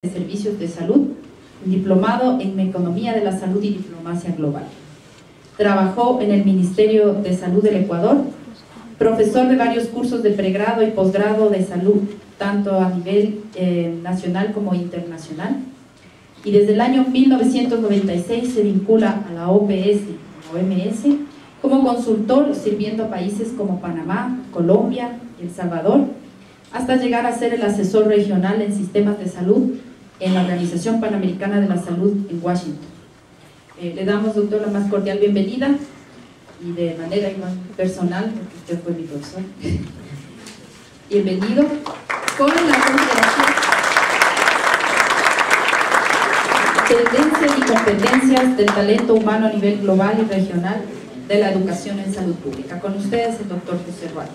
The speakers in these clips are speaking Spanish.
de Servicios de Salud, diplomado en Economía de la Salud y Diplomacia Global. Trabajó en el Ministerio de Salud del Ecuador, profesor de varios cursos de pregrado y posgrado de salud, tanto a nivel nacional como internacional, y desde el año 1996 se vincula a la OMS como consultor, sirviendo a países como Panamá, Colombia, El Salvador, hasta llegar a ser el asesor regional en sistemas de salud en la Organización Panamericana de la Salud en Washington. Le damos, doctor, la más cordial bienvenida, y de manera personal, porque usted fue mi profesor. Bienvenido, con la consideración tendencias y competencias del talento humano a nivel global y regional de la educación en salud pública. Con ustedes, el doctor José Ruárez.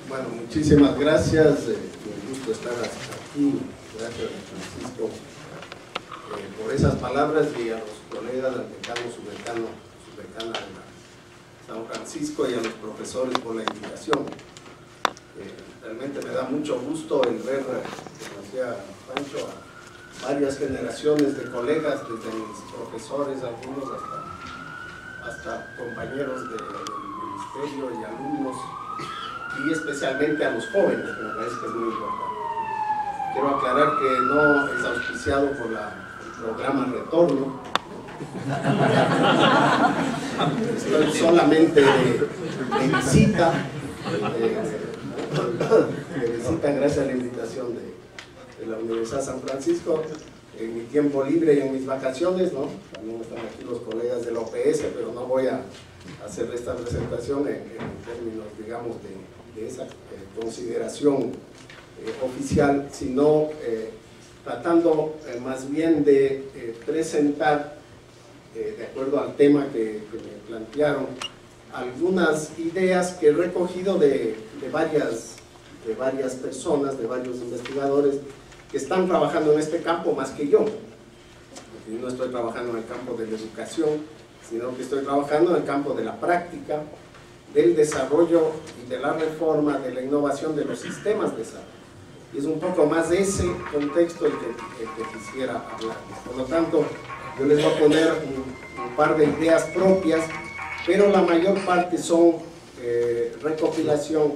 Bueno, muchísimas gracias, un gusto estar aquí. Gracias, Francisco, por esas palabras, y a los colegas, al decano, subdecana de San Francisco, y a los profesores por la invitación. Realmente me da mucho gusto el ver, como decía Pancho, a varias generaciones de colegas, desde mis profesores, algunos hasta compañeros del ministerio y alumnos, y especialmente a los jóvenes, que me parece que es muy importante. Quiero aclarar que no es auspiciado por el programa Retorno. Estoy solamente de visita, gracias a la invitación de la Universidad San Francisco, en mi tiempo libre y en mis vacaciones, ¿no? También están aquí los colegas de la OPS, pero no voy a hacer esta presentación en términos, digamos, de esa consideración oficial, sino tratando más bien de presentar, de acuerdo al tema que me plantearon, algunas ideas que he recogido de varias personas, de varios investigadores que están trabajando en este campo más que yo. Yo no estoy trabajando en el campo de la educación, sino que estoy trabajando en el campo de la práctica, del desarrollo y de la reforma, de la innovación de los sistemas de salud. Y es un poco más de ese contexto el que quisiera hablar. Por lo tanto, yo les voy a poner un par de ideas propias, pero la mayor parte son recopilación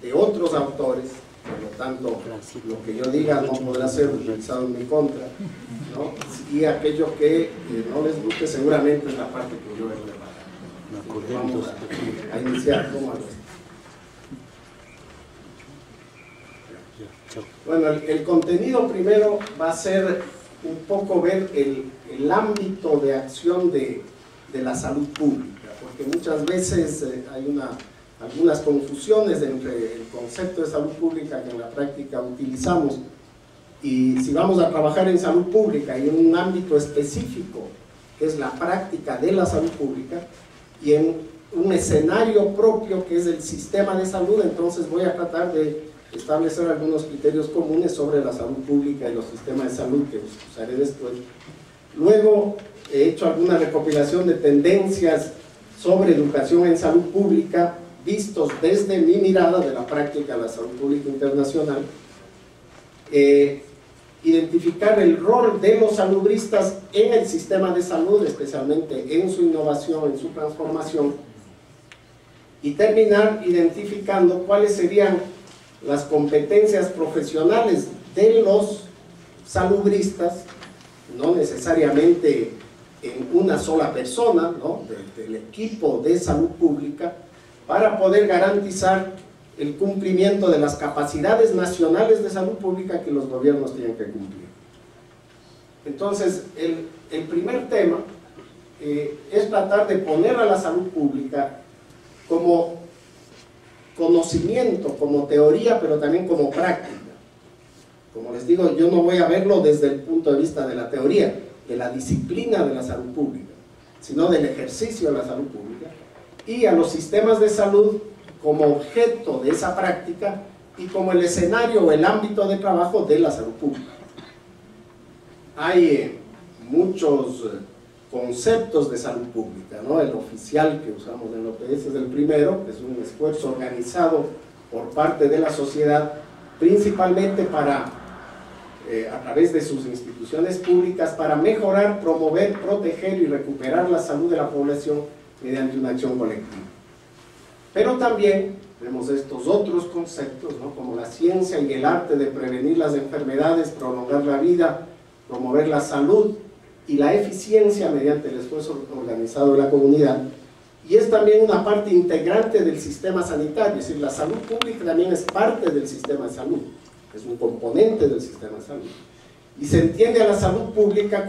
de otros autores. Por lo tanto, lo que yo diga no podrá ser utilizado en mi contra, ¿no? Y aquello que no les guste seguramente es la parte que yo he preparado. Vamos a iniciar. Bueno, el contenido primero va a ser un poco ver el ámbito de acción de la salud pública, porque muchas veces hay algunas confusiones entre el concepto de salud pública que en la práctica utilizamos, y si vamos a trabajar en salud pública y en un ámbito específico que es la práctica de la salud pública, y en un escenario propio que es el sistema de salud, entonces voy a tratar de establecer algunos criterios comunes sobre la salud pública y los sistemas de salud que usaré después. Luego he hecho alguna recopilación de tendencias sobre educación en salud pública vistos desde mi mirada de la práctica de la salud pública internacional. Identificar el rol de los salubristas en el sistema de salud, especialmente en su innovación, en su transformación, y terminar identificando cuáles serían las competencias profesionales de los salubristas, no necesariamente en una sola persona, ¿no? del equipo de salud pública, para poder garantizar el cumplimiento de las capacidades nacionales de salud pública que los gobiernos tienen que cumplir. Entonces, el primer tema es tratar de poner a la salud pública como conocimiento, como teoría, pero también como práctica. Como les digo, yo no voy a verlo desde el punto de vista de la teoría, de la disciplina de la salud pública, sino del ejercicio de la salud pública, y a los sistemas de salud como objeto de esa práctica y como el escenario o el ámbito de trabajo de la salud pública. Hay muchos conceptos de salud pública, ¿no? El oficial que usamos en la OPS es el primero, que es un esfuerzo organizado por parte de la sociedad, principalmente para a través de sus instituciones públicas para mejorar, promover, proteger y recuperar la salud de la población mediante una acción colectiva. Pero también vemos estos otros conceptos, ¿no?, como la ciencia y el arte de prevenir las enfermedades, prolongar la vida, promover la salud y la eficiencia mediante el esfuerzo organizado de la comunidad. Y es también una parte integrante del sistema sanitario, es decir, la salud pública también es parte del sistema de salud, es un componente del sistema de salud. Y se entiende a la salud pública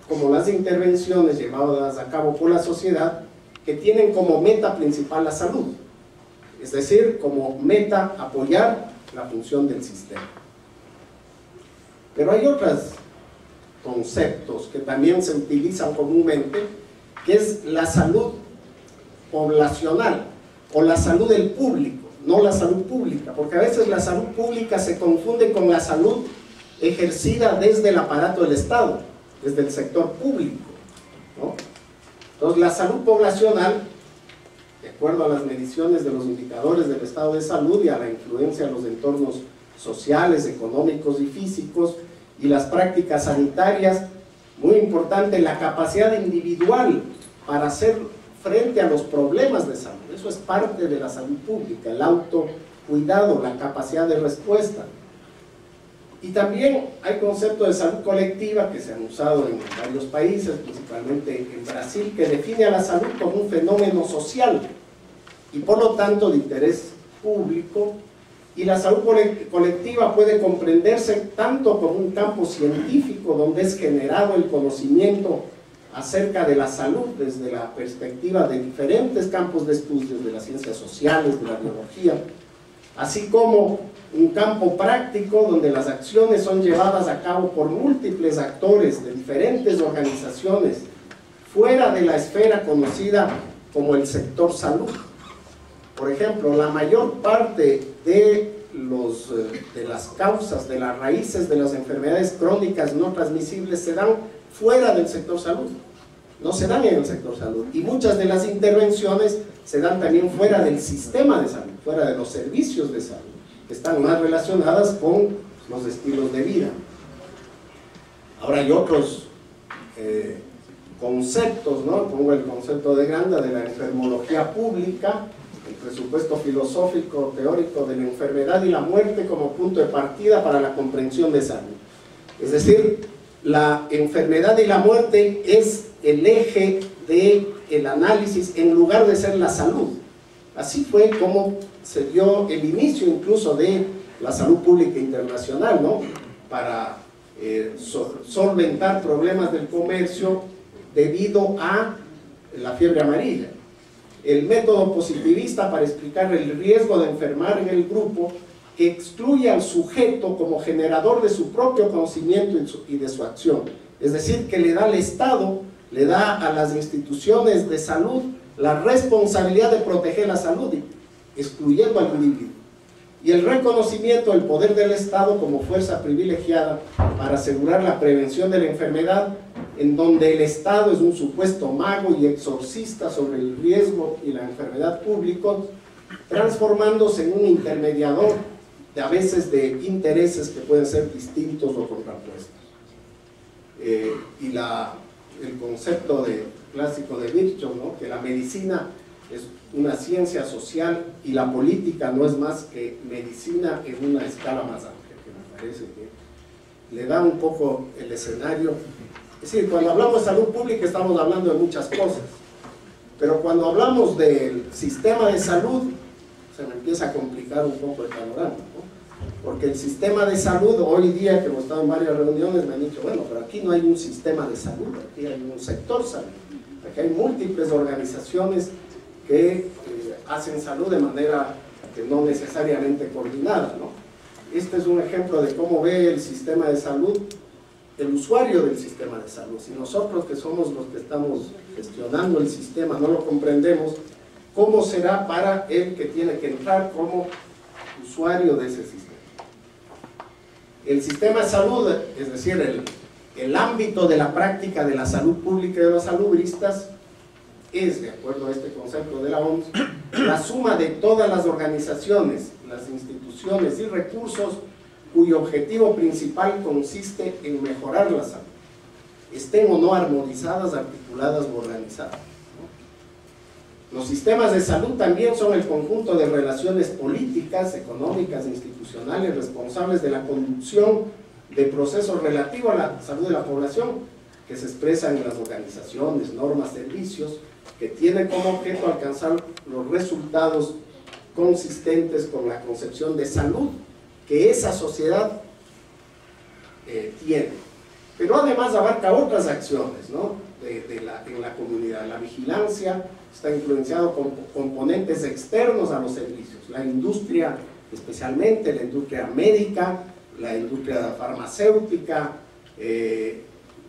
como las intervenciones llevadas a cabo por la sociedad que tienen como meta principal la salud, es decir, como meta apoyar la función del sistema. Pero hay otros conceptos que también se utilizan comúnmente, que es la salud poblacional o la salud del público, no la salud pública, porque a veces la salud pública se confunde con la salud ejercida desde el aparato del Estado, desde el sector público, ¿no? Entonces la salud poblacional, de acuerdo a las mediciones de los indicadores del estado de salud y a la influencia de los entornos sociales, económicos y físicos y las prácticas sanitarias, muy importante la capacidad individual para hacer frente a los problemas de salud. Eso es parte de la salud pública, el autocuidado, la capacidad de respuesta. Y también hay conceptos de salud colectiva que se han usado en varios países, principalmente en Brasil, que define a la salud como un fenómeno social y por lo tanto de interés público. Y la salud colectiva puede comprenderse tanto como un campo científico donde es generado el conocimiento acerca de la salud desde la perspectiva de diferentes campos de estudios, de las ciencias sociales, de la biología, así como un campo práctico donde las acciones son llevadas a cabo por múltiples actores de diferentes organizaciones fuera de la esfera conocida como el sector salud. Por ejemplo, la mayor parte de las causas, de las raíces de las enfermedades crónicas no transmisibles se dan fuera del sector salud, no se dan en el sector salud, y muchas de las intervenciones se dan también fuera del sistema de salud, fuera de los servicios de salud, que están más relacionadas con los estilos de vida. Ahora hay otros conceptos, ¿no? Pongo el concepto de Granda de la enfermología pública, el presupuesto filosófico teórico de la enfermedad y la muerte como punto de partida para la comprensión de salud. Es decir, la enfermedad y la muerte es el eje del análisis en lugar de ser la salud. Así fue como se dio el inicio incluso de la salud pública internacional, ¿no? Para solventar problemas del comercio debido a la fiebre amarilla. El método positivista para explicar el riesgo de enfermar en el grupo que excluye al sujeto como generador de su propio conocimiento y de su acción. Es decir, que le da al Estado, le da a las instituciones de salud la responsabilidad de proteger la salud, excluyendo al individuo. Y el reconocimiento del poder del Estado como fuerza privilegiada para asegurar la prevención de la enfermedad, en donde el Estado es un supuesto mago y exorcista sobre el riesgo y la enfermedad público, transformándose en un intermediador de a veces de intereses que pueden ser distintos o contrapuestos. Y el concepto clásico de Virchow, ¿no? Que la medicina es una ciencia social y la política no es más que medicina en una escala más amplia, que me parece que le da un poco el escenario. Es decir, cuando hablamos de salud pública estamos hablando de muchas cosas, pero cuando hablamos del sistema de salud se me empieza a complicar un poco el panorama, ¿no? Porque el sistema de salud, hoy día que hemos estado en varias reuniones me han dicho, bueno, pero aquí no hay un sistema de salud, aquí hay un sector salud, aquí hay múltiples organizaciones que hacen salud de manera que no necesariamente coordinada, ¿no? Este es un ejemplo de cómo ve el sistema de salud el usuario del sistema de salud. Si nosotros, que somos los que estamos gestionando el sistema, no lo comprendemos, ¿cómo será para el que tiene que entrar como usuario de ese sistema? El sistema de salud, es decir, el ámbito de la práctica de la salud pública y de los salubristas, es, de acuerdo a este concepto de la OMS, la suma de todas las organizaciones, las instituciones y recursos cuyo objetivo principal consiste en mejorar la salud, estén o no armonizadas, articuladas o organizadas. Los sistemas de salud también son el conjunto de relaciones políticas, económicas e institucionales responsables de la conducción de procesos relativos a la salud de la población, que se expresan en las organizaciones, normas, servicios, que tienen como objeto alcanzar los resultados consistentes con la concepción de salud que esa sociedad tiene. Pero además abarca otras acciones, ¿no? En la comunidad. La vigilancia está influenciado con componentes externos a los servicios, la industria, especialmente la industria médica, la industria farmacéutica,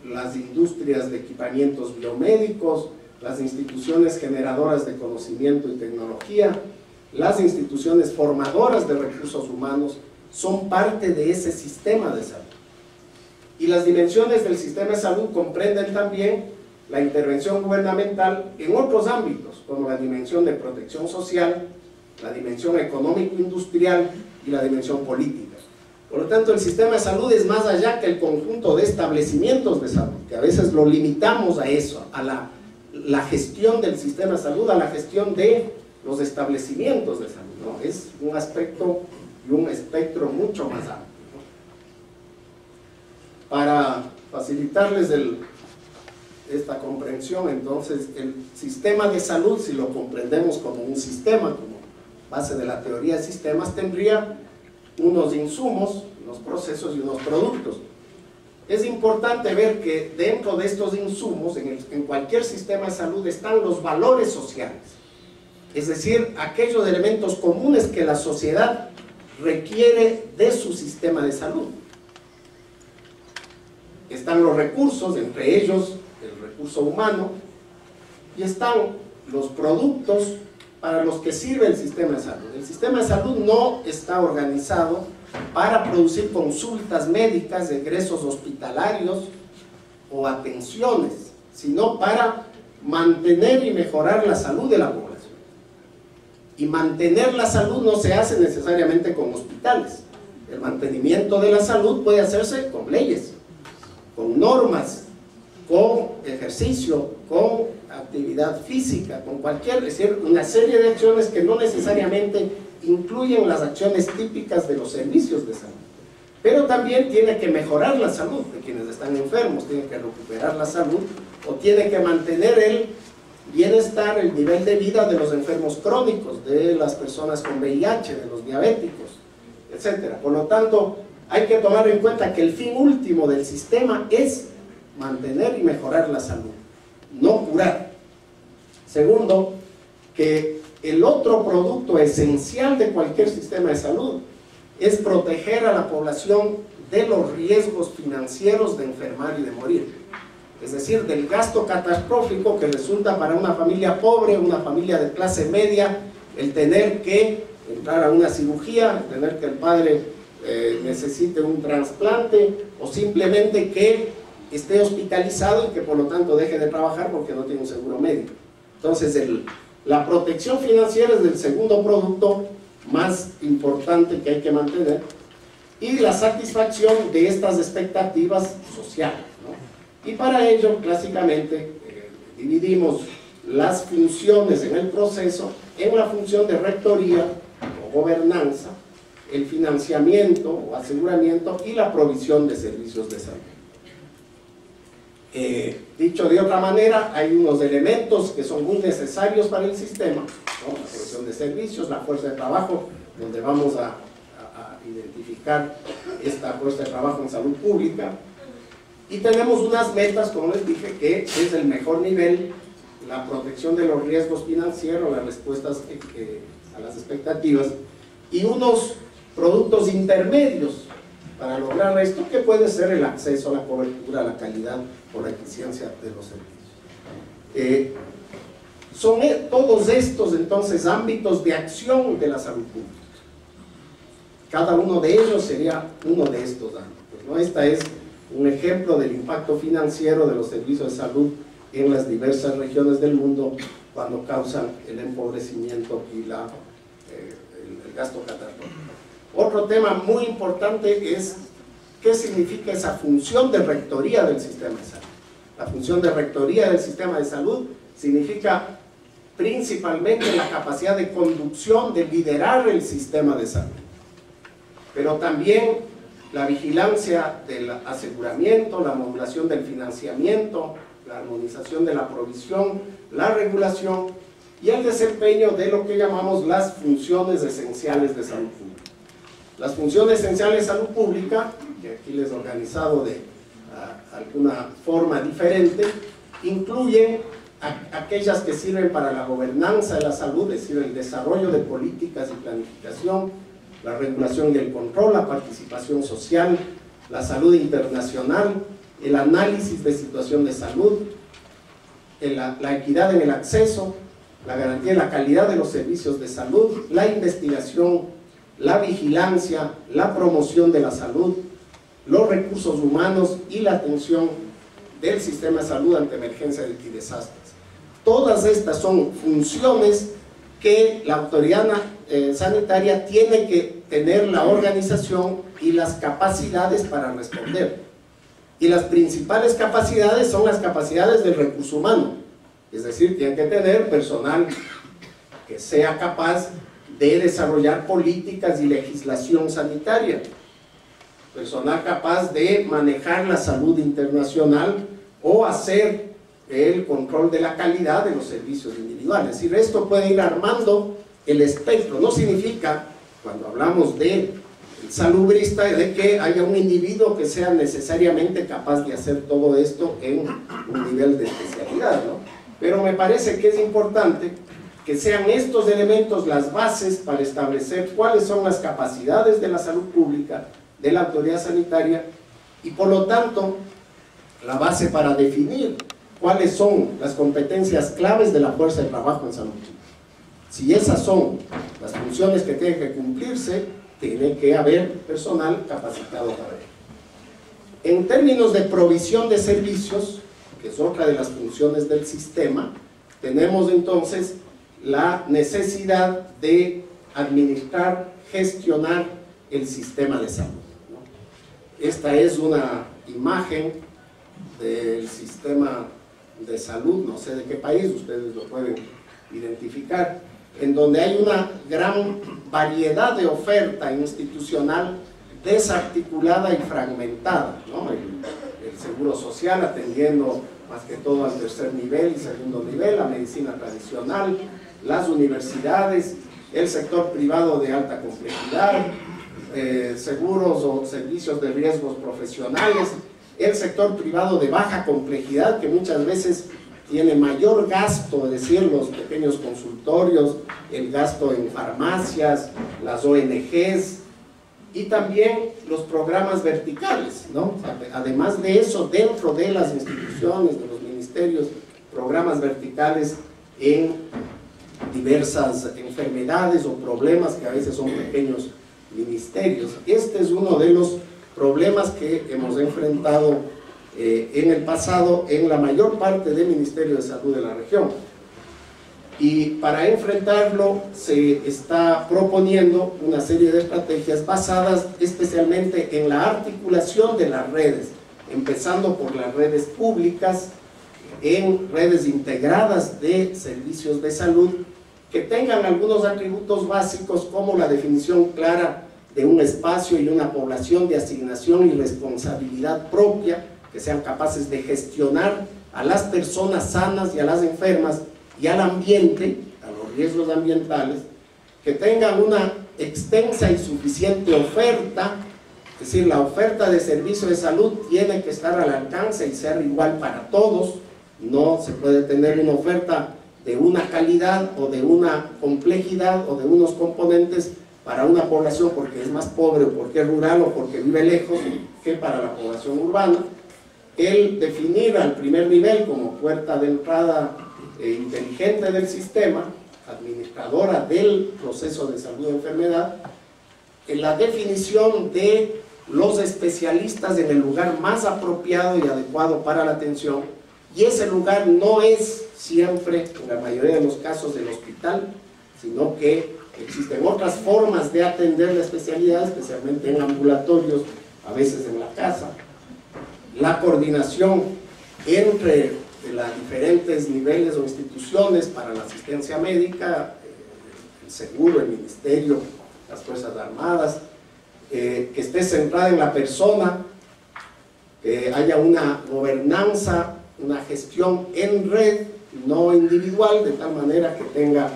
las industrias de equipamientos biomédicos, las instituciones generadoras de conocimiento y tecnología, las instituciones formadoras de recursos humanos, son parte de ese sistema de salud. Y las dimensiones del sistema de salud comprenden también la intervención gubernamental en otros ámbitos, como la dimensión de protección social, la dimensión económico-industrial y la dimensión política. Por lo tanto, el sistema de salud es más allá que el conjunto de establecimientos de salud, que a veces lo limitamos a eso, a la gestión del sistema de salud, a la gestión de los establecimientos de salud, ¿no? Es un aspecto y un espectro mucho más amplio, ¿no? Para facilitarles esta comprensión, entonces, el sistema de salud, si lo comprendemos como un sistema, como base de la teoría de sistemas, tendría unos insumos, unos procesos y unos productos. Es importante ver que dentro de estos insumos, en cualquier sistema de salud, están los valores sociales, es decir, aquellos elementos comunes que la sociedad requiere de su sistema de salud. Están los recursos, entre ellos el recurso humano, y están los productos para los que sirve el sistema de salud. El sistema de salud no está organizado para producir consultas médicas, egresos hospitalarios o atenciones, sino para mantener y mejorar la salud de la población. Y mantener la salud no se hace necesariamente con hospitales. El mantenimiento de la salud puede hacerse con leyes, con normas, con ejercicio, con actividad física, con cualquier, es decir, una serie de acciones que no necesariamente incluyen las acciones típicas de los servicios de salud. Pero también tiene que mejorar la salud de quienes están enfermos, tiene que recuperar la salud o tiene que mantener el bienestar, el nivel de vida de los enfermos crónicos, de las personas con VIH, de los diabéticos, etc. Por lo tanto, hay que tomar en cuenta que el fin último del sistema es mantener y mejorar la salud, no curar. Segundo, que el otro producto esencial de cualquier sistema de salud es proteger a la población de los riesgos financieros de enfermar y de morir. Es decir, del gasto catastrófico que resulta para una familia pobre, una familia de clase media, el tener que entrar a una cirugía, el tener que el padre necesite un trasplante, o simplemente que esté hospitalizado y que por lo tanto deje de trabajar porque no tiene un seguro médico. Entonces, la protección financiera es el segundo producto más importante que hay que mantener, y la satisfacción de estas expectativas sociales, ¿no? Y para ello, clásicamente, dividimos las funciones en el proceso en la función de rectoría o gobernanza, el financiamiento o aseguramiento y la provisión de servicios de salud. Dicho de otra manera, hay unos elementos que son muy necesarios para el sistema, ¿no? La provisión de servicios, la fuerza de trabajo, donde vamos a identificar esta fuerza de trabajo en salud pública, y tenemos unas metas, como les dije, que es el mejor nivel, la protección de los riesgos financieros, las respuestas a las expectativas, y unos productos intermedios para lograr esto, que puede ser el acceso a la cobertura, a la calidad o la eficiencia de los servicios. Son todos estos entonces ámbitos de acción de la salud pública. Cada uno de ellos sería uno de estos ámbitos, ¿no? Esta es un ejemplo del impacto financiero de los servicios de salud en las diversas regiones del mundo cuando causan el empobrecimiento y el gasto catastrófico. Otro tema muy importante es qué significa esa función de rectoría del sistema de salud. La función de rectoría del sistema de salud significa principalmente la capacidad de conducción, de liderar el sistema de salud, pero también la vigilancia del aseguramiento, la modulación del financiamiento, la armonización de la provisión, la regulación y el desempeño de lo que llamamos las funciones esenciales de salud pública. Las funciones esenciales de salud pública, que aquí les he organizado de alguna forma diferente, incluyen aquellas que sirven para la gobernanza de la salud, es decir, el desarrollo de políticas y planificación, la regulación y el control, la participación social, la salud internacional, el análisis de situación de salud, la equidad en el acceso, la garantía de la calidad de los servicios de salud, la investigación, la vigilancia, la promoción de la salud, los recursos humanos y la atención del sistema de salud ante emergencias y desastres. Todas estas son funciones que la autoridad sanitaria tiene que tener la organización y las capacidades para responder. Y las principales capacidades son las capacidades del recurso humano, es decir, tienen que tener personal que sea capaz de desarrollar políticas y legislación sanitaria, personal capaz de manejar la salud internacional o hacer el control de la calidad de los servicios individuales. Es decir, esto puede ir armando el espectro. No significa, cuando hablamos de salubrista, de que haya un individuo que sea necesariamente capaz de hacer todo esto en un nivel de especialidad, ¿no? Pero me parece que es importante que sean estos elementos las bases para establecer cuáles son las capacidades de la salud pública, de la autoridad sanitaria, y por lo tanto la base para definir cuáles son las competencias claves de la fuerza de trabajo en salud pública. Si esas son las funciones que tienen que cumplirse, tiene que haber personal capacitado para ello. En términos de provisión de servicios, que es otra de las funciones del sistema, tenemos entonces la necesidad de administrar, gestionar el sistema de salud, ¿no? Esta es una imagen del sistema de salud, no sé de qué país, ustedes lo pueden identificar, en donde hay una gran variedad de oferta institucional desarticulada y fragmentada, ¿no? El seguro social atendiendo más que todo al tercer nivel y segundo nivel, la medicina tradicional, las universidades, el sector privado de alta complejidad, seguros o servicios de riesgos profesionales, el sector privado de baja complejidad, que muchas veces tiene mayor gasto, es decir, los pequeños consultorios, el gasto en farmacias, las ONGs, y también los programas verticales, ¿no? Además de eso, dentro de las instituciones, de los ministerios, programas verticales en diversas enfermedades o problemas que a veces son pequeños ministerios. Este es uno de los problemas que hemos enfrentado en el pasado en la mayor parte del Ministerio de Salud de la región. Y para enfrentarlo se está proponiendo una serie de estrategias basadas especialmente en la articulación de las redes, empezando por las redes públicas, en redes integradas de servicios de salud, que tengan algunos atributos básicos como la definición clara de un espacio y una población de asignación y responsabilidad propia, que sean capaces de gestionar a las personas sanas y a las enfermas y al ambiente, a los riesgos ambientales, que tengan una extensa y suficiente oferta, es decir, la oferta de servicio de salud tiene que estar al alcance y ser igual para todos, no se puede tener una oferta de una calidad o de una complejidad o de unos componentes para una población porque es más pobre o porque es rural o porque vive lejos que para la población urbana. El definir al primer nivel como puerta de entrada inteligente del sistema, administradora del proceso de salud de enfermedad, en la definición de los especialistas en el lugar más apropiado y adecuado para la atención, y ese lugar no es siempre, en la mayoría de los casos, el hospital, sino que Existen otras formas de atender la especialidad, especialmente en ambulatorios, a veces en la casa. La coordinación entre los diferentes niveles o instituciones para la asistencia médica, el seguro, el ministerio, las Fuerzas Armadas, que esté centrada en la persona, que haya una gobernanza, una gestión en red, no individual, de tal manera que tenga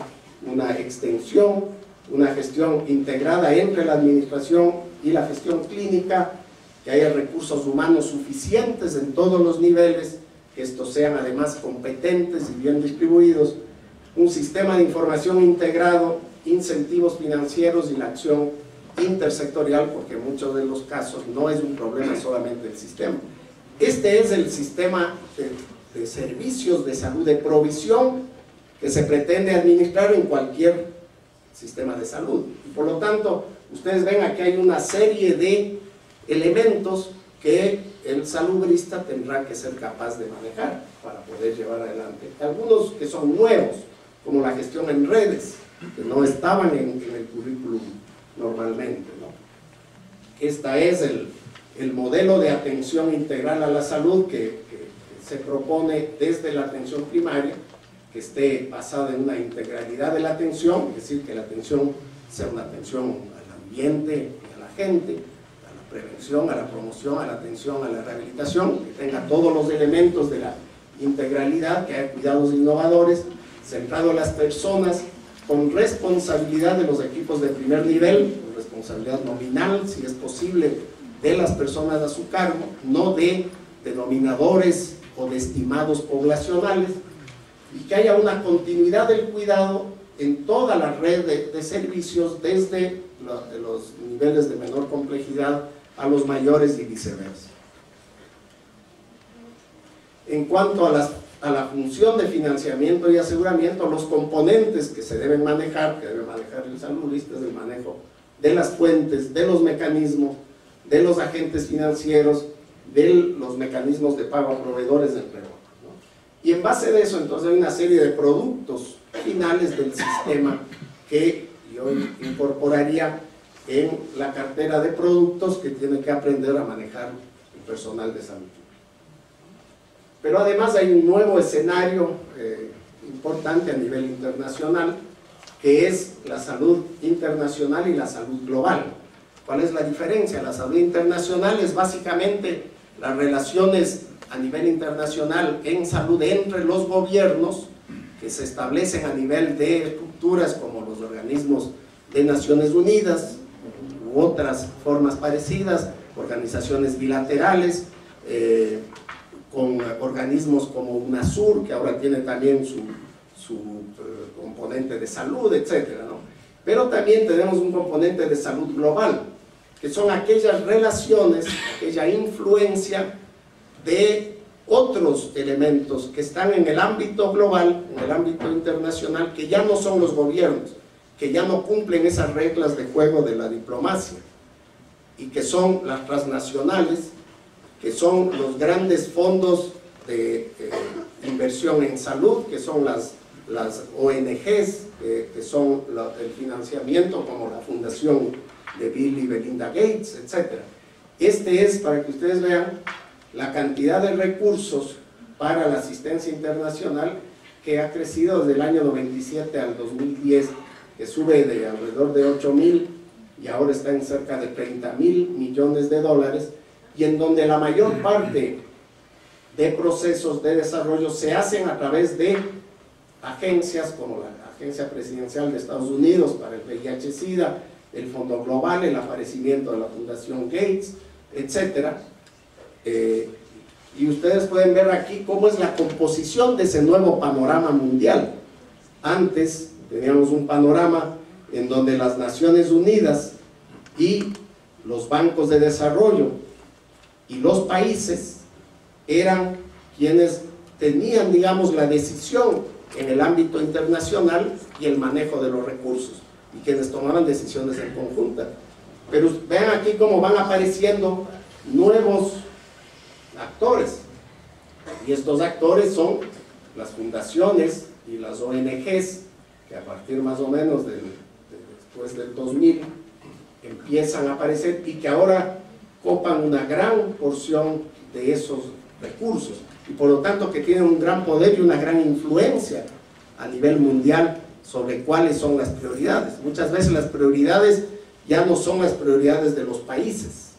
una extensión, una gestión integrada entre la administración y la gestión clínica, que haya recursos humanos suficientes en todos los niveles, que estos sean además competentes y bien distribuidos, un sistema de información integrado, incentivos financieros y la acción intersectorial, porque en muchos de los casos no es un problema solamente del sistema. Este es el sistema de servicios de salud, de provisión que se pretende administrar en cualquier sistema de salud. Y por lo tanto, ustedes ven aquí hay una serie de elementos que el salubrista tendrá que ser capaz de manejar para poder llevar adelante. Algunos que son nuevos, como la gestión en redes, que no estaban en el currículum normalmente, ¿no? Este es el modelo de atención integral a la salud que se propone desde la atención primaria, que esté basada en una integralidad de la atención, es decir, que la atención sea una atención al ambiente y a la gente, a la prevención, a la promoción, a la atención, a la rehabilitación, que tenga todos los elementos de la integralidad, que haya cuidados innovadores, centrado en las personas, con responsabilidad de los equipos de primer nivel, con responsabilidad nominal, si es posible, de las personas a su cargo, no de denominadores o de estimados poblacionales, y que haya una continuidad del cuidado en toda la red de servicios, desde los niveles de menor complejidad a los mayores y viceversa. En cuanto a la función de financiamiento y aseguramiento, los componentes que se deben manejar, que debe manejar el saludista, es el manejo de las fuentes, de los mecanismos, de los agentes financieros, de los mecanismos de pago a proveedores, entre otros, ¿no? Y en base de eso, entonces, hay una serie de productos finales del sistema que yo incorporaría en la cartera de productos que tiene que aprender a manejar el personal de salud. Pero además hay un nuevo escenario importante a nivel internacional, que es la salud internacional y la salud global. ¿Cuál es la diferencia? La salud internacional es básicamente las relaciones a nivel internacional en salud entre los gobiernos, que se establecen a nivel de estructuras como los organismos de Naciones Unidas u otras formas parecidas, organizaciones bilaterales, con organismos como UNASUR, que ahora tiene también su componente de salud, etcétera, ¿no? Pero también tenemos un componente de salud global, que son aquellas relaciones, aquella influencia de otros elementos que están en el ámbito global, en el ámbito internacional, que ya no son los gobiernos, que ya no cumplen esas reglas de juego de la diplomacia, y que son las transnacionales, que son los grandes fondos de inversión en salud, que son las ONGs, que son el financiamiento, como la fundación de Bill y Melinda Gates, etc. Este es, para que ustedes vean, la cantidad de recursos para la asistencia internacional que ha crecido desde el año 97 al 2010, que sube de alrededor de 8.000 y ahora está en cerca de 30.000 millones de dólares, y en donde la mayor parte de procesos de desarrollo se hacen a través de agencias como la Agencia Presidencial de Estados Unidos para el VIH-Sida, el Fondo Global, el aparecimiento de la Fundación Gates, etc. Y ustedes pueden ver aquí cómo es la composición de ese nuevo panorama mundial. Antes teníamos un panorama en donde las Naciones Unidas y los bancos de desarrollo y los países eran quienes tenían, digamos, la decisión en el ámbito internacional y el manejo de los recursos, y quienes tomaban decisiones en conjunta. Pero vean aquí cómo van apareciendo nuevos actores, y estos actores son las fundaciones y las ONGs, que a partir más o menos del después del 2000, empiezan a aparecer y que ahora copan una gran porción de esos recursos y por lo tanto que tienen un gran poder y una gran influencia a nivel mundial sobre cuáles son las prioridades. Muchas veces las prioridades ya no son las prioridades de los países,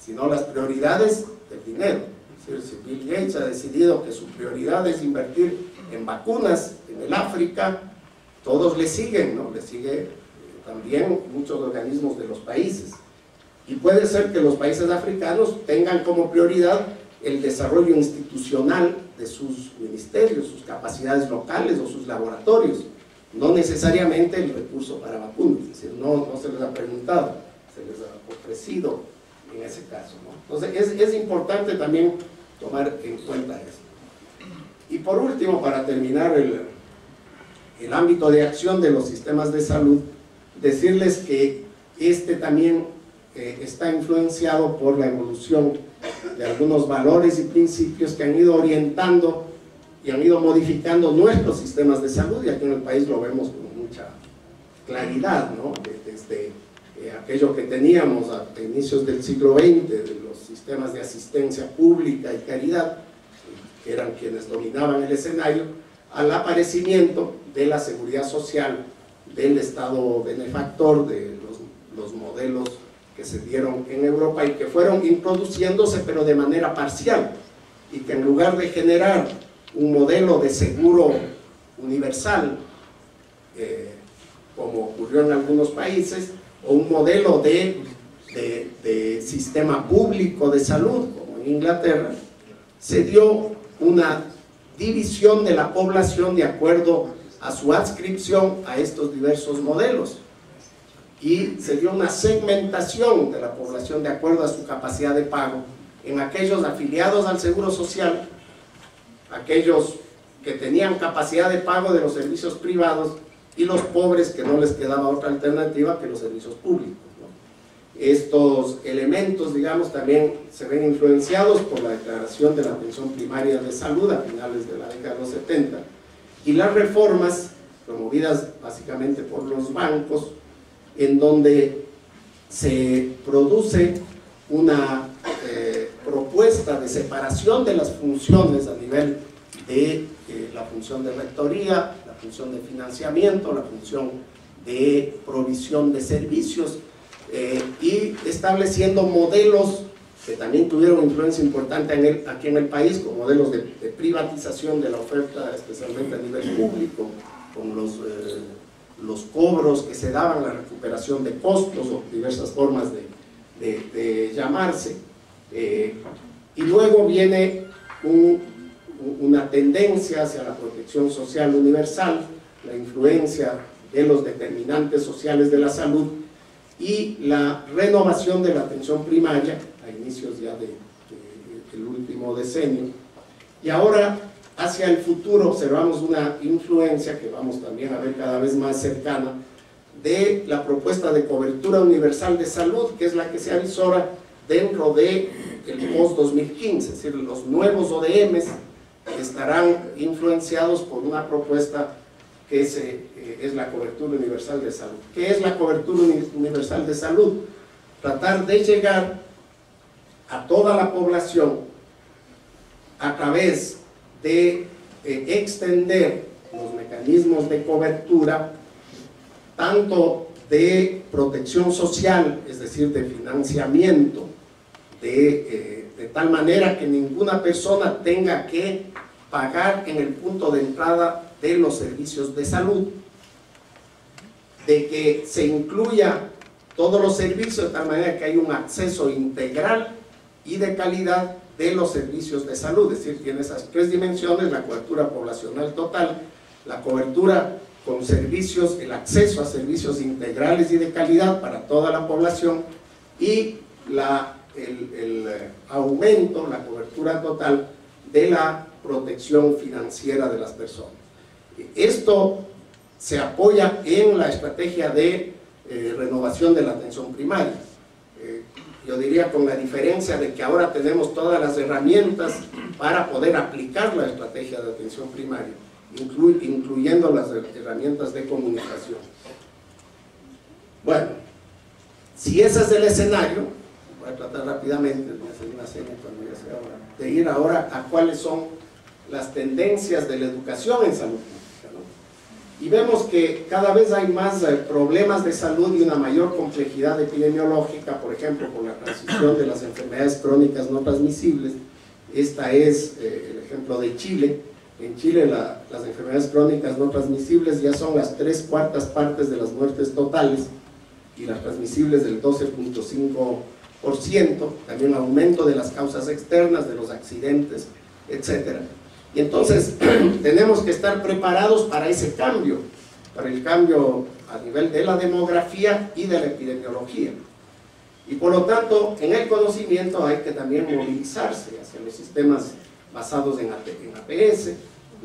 sino las prioridades del dinero. Es decir, si Bill Gates ha decidido que su prioridad es invertir en vacunas en el África, todos le siguen, ¿no? Le sigue también muchos organismos de los países. Y puede ser que los países africanos tengan como prioridad el desarrollo institucional de sus ministerios, sus capacidades locales o sus laboratorios, no necesariamente el recurso para vacunas. Es decir, no se les ha preguntado, se les ha ofrecido en ese caso, ¿no? Entonces es importante también tomar en cuenta eso. Y por último, para terminar el ámbito de acción de los sistemas de salud, decirles que este también está influenciado por la evolución de algunos valores y principios que han ido orientando y han ido modificando nuestros sistemas de salud, y aquí en el país lo vemos con mucha claridad, ¿no? Desde aquello que teníamos a inicios del siglo XX, de los sistemas de asistencia pública y caridad, que eran quienes dominaban el escenario, al aparecimiento de la seguridad social, del Estado benefactor, de los modelos que se dieron en Europa y que fueron introduciéndose pero de manera parcial, y que en lugar de generar un modelo de seguro universal, como ocurrió en algunos países, o un modelo de sistema público de salud, como en Inglaterra, se dio una división de la población de acuerdo a su adscripción a estos diversos modelos, y se dio una segmentación de la población de acuerdo a su capacidad de pago en aquellos afiliados al Seguro Social, aquellos que tenían capacidad de pago de los servicios privados, y los pobres que no les quedaba otra alternativa que los servicios públicos, ¿no? Estos elementos, digamos, también se ven influenciados por la Declaración de la Atención Primaria de Salud a finales de la década de los 70 y las reformas promovidas básicamente por los bancos, en donde se produce una propuesta de separación de las funciones a nivel de la función de rectoría, la función de financiamiento, la función de provisión de servicios, y estableciendo modelos que también tuvieron influencia importante aquí en el país, con modelos de privatización de la oferta, especialmente a nivel público, con los cobros que se daban, la recuperación de costos o diversas formas de llamarse, y luego viene una tendencia hacia la protección social universal, la influencia de los determinantes sociales de la salud y la renovación de la atención primaria a inicios ya del último decenio. Y ahora, hacia el futuro, observamos una influencia que vamos también a ver cada vez más cercana de la propuesta de cobertura universal de salud, que es la que se avisora dentro del post-2015, es decir, los nuevos ODMs estarán influenciados por una propuesta que es la cobertura universal de salud. ¿Qué es la cobertura universal de salud? Tratar de llegar a toda la población a través de extender los mecanismos de cobertura, tanto de protección social, es decir, de financiamiento, de tal manera que ninguna persona tenga que pagar en el punto de entrada de los servicios de salud, de que se incluya todos los servicios de tal manera que haya un acceso integral y de calidad de los servicios de salud, es decir, tiene esas tres dimensiones: la cobertura poblacional total, la cobertura con servicios, el acceso a servicios integrales y de calidad para toda la población, y el aumento, la cobertura total de la protección financiera de las personas. Esto se apoya en la estrategia de renovación de la atención primaria. Yo diría con la diferencia de que ahora tenemos todas las herramientas para poder aplicar la estrategia de atención primaria, incluyendo las herramientas de comunicación. Bueno, si ese es el escenario, voy a tratar rápidamente, voy a hacer una seña cuando ya sea hora, de ir ahora a cuáles son las tendencias de la educación en salud pública, ¿no? Y vemos que cada vez hay más problemas de salud y una mayor complejidad epidemiológica, por ejemplo, con la transición de las enfermedades crónicas no transmisibles. Esta es el ejemplo de Chile. En Chile las enfermedades crónicas no transmisibles ya son las 3/4 partes de las muertes totales y las transmisibles del 12.5%, también aumento de las causas externas, de los accidentes, etc. Y entonces tenemos que estar preparados para ese cambio, para el cambio a nivel de la demografía y de la epidemiología. Y por lo tanto, en el conocimiento hay que también movilizarse hacia los sistemas basados en APS,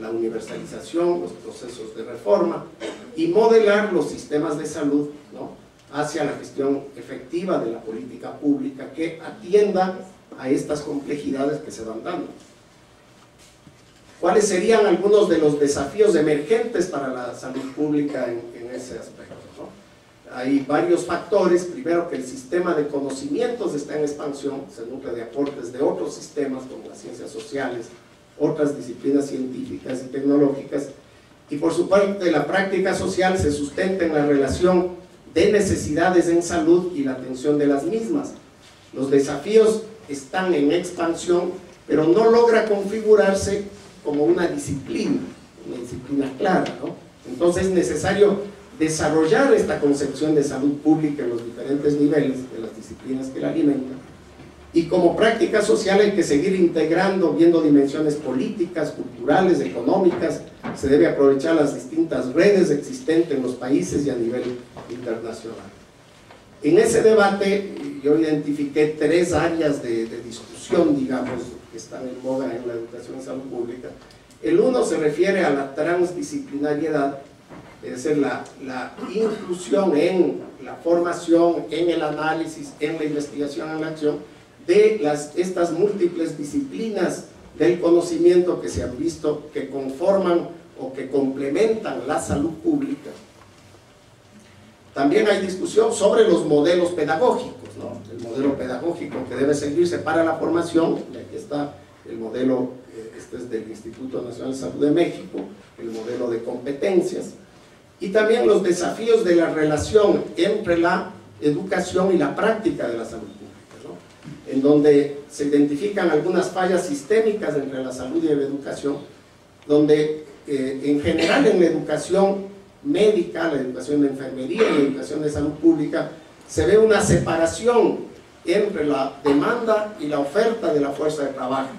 la universalización, los procesos de reforma y modelar los sistemas de salud, ¿no?, hacia la gestión efectiva de la política pública que atienda a estas complejidades que se van dando. ¿Cuáles serían algunos de los desafíos emergentes para la salud pública en ese aspecto, ¿no? Hay varios factores. Primero, que el sistema de conocimientos está en expansión, se nutre de aportes de otros sistemas como las ciencias sociales, otras disciplinas científicas y tecnológicas, y por su parte la práctica social se sustenta en la relación de necesidades en salud y la atención de las mismas. Los desafíos están en expansión, pero no logra configurarse como una disciplina clara, ¿no? Entonces es necesario desarrollar esta concepción de salud pública en los diferentes niveles de las disciplinas que la alimentan, y como práctica social hay que seguir integrando, viendo dimensiones políticas, culturales, económicas. Se debe aprovechar las distintas redes existentes en los países y a nivel internacional. En ese debate yo identifiqué 3 áreas de discusión, digamos, que están en boga en la educación en salud pública. El uno se refiere a la transdisciplinariedad, es decir, la inclusión en la formación, en el análisis, en la investigación, en la acción, de estas múltiples disciplinas del conocimiento que se han visto que conforman o que complementan la salud pública. También hay discusión sobre los modelos pedagógicos, ¿no? El modelo pedagógico que debe seguirse para la formación, y aquí está el modelo, este es del Instituto Nacional de Salud de México, el modelo de competencias, y también los desafíos de la relación entre la educación y la práctica de la salud pública, en donde se identifican algunas fallas sistémicas entre la salud y la educación, donde en general en la educación médica, la educación de enfermería y la educación de salud pública, se ve una separación entre la demanda y la oferta de la fuerza de trabajo,